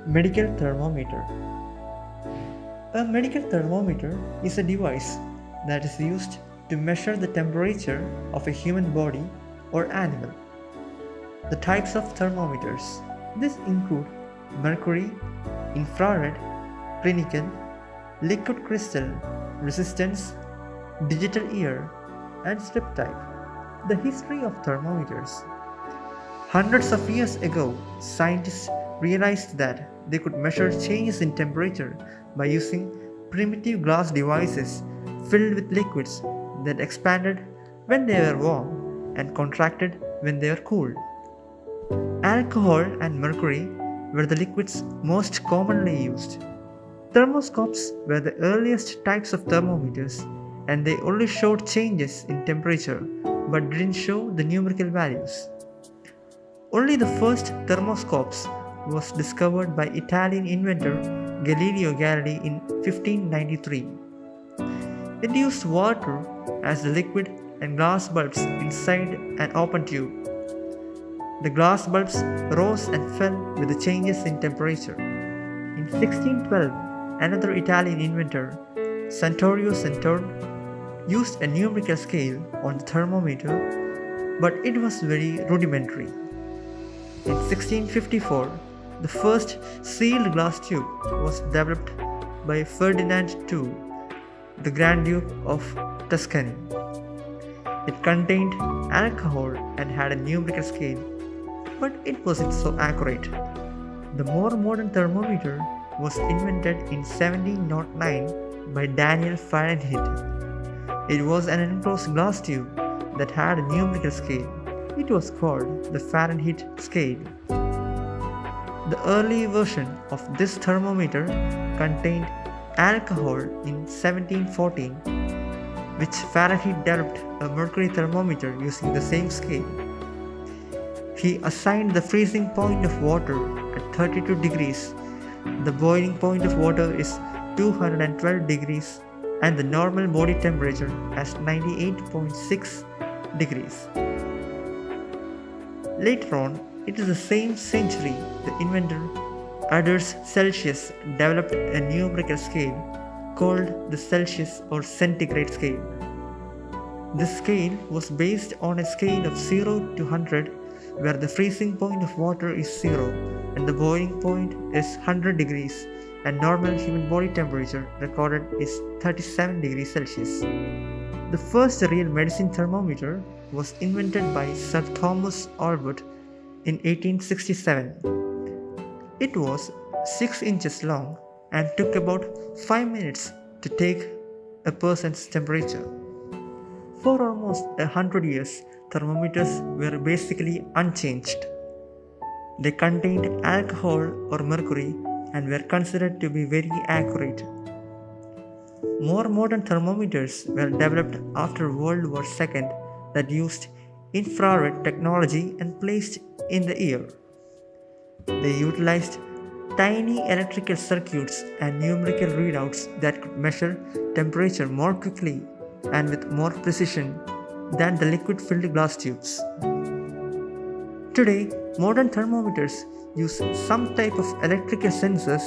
Medical thermometer. A medical thermometer is a device that is used to measure the temperature of a human body or animal. The types of thermometers. This include mercury, infrared, clinical, liquid crystal, resistance, digital ear, and strip type. The history of thermometers. Hundreds of years ago, scientists realized that they could measure changes in temperature by using primitive glass devices filled with liquids that expanded when they were warm and contracted when they were cool. Alcohol and mercury were the liquids most commonly used. Thermoscopes were the earliest types of thermometers, and they only showed changes in temperature but didn't show the numerical values. Only the first thermoscopes was discovered by Italian inventor Galileo Galilei in 1593. It used water as the liquid and glass bulbs inside an open tube. The glass bulbs rose and fell with the changes in temperature. In 1612, another Italian inventor, Santorio Centone, used a numerical scale on the thermometer, but it was very rudimentary. In 1654, the first sealed glass tube was developed by Ferdinand II, the Grand Duke of Tuscany. It contained alcohol and had a numerical scale, but it wasn't so accurate. The more modern thermometer was invented in 1709 by Daniel Fahrenheit. It was an enclosed glass tube that had a numerical scale. It was called the Fahrenheit scale. The early version of this thermometer contained alcohol in 1714, which Fahrenheit developed a mercury thermometer using the same scale. He assigned the freezing point of water at 32 degrees. The boiling point of water is 212 degrees and the normal body temperature as 98.6 degrees. Later on, it is the same century, the inventor Anders Celsius developed a numerical scale called the Celsius or Centigrade scale. This scale was based on a scale of 0 to 100, where the freezing point of water is 0 and the boiling point is 100 degrees and normal human body temperature recorded is 37 degrees Celsius. The first real medicine thermometer was invented by Sir Thomas Albert in 1867. It was 6 inches long and took about 5 minutes to take a person's temperature. For almost 100 years, thermometers were basically unchanged. They contained alcohol or mercury and were considered to be very accurate. More modern thermometers were developed after World War II that used infrared technology and placed in the ear. They utilized tiny electrical circuits and numerical readouts that could measure temperature more quickly and with more precision than the liquid-filled glass tubes. Today, modern thermometers use some type of electrical sensors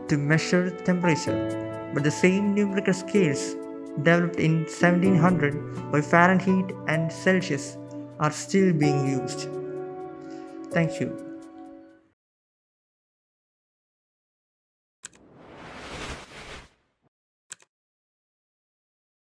to measure temperature, but the same numerical scales developed in 1700 by Fahrenheit and Celsius are still being used. Thank you.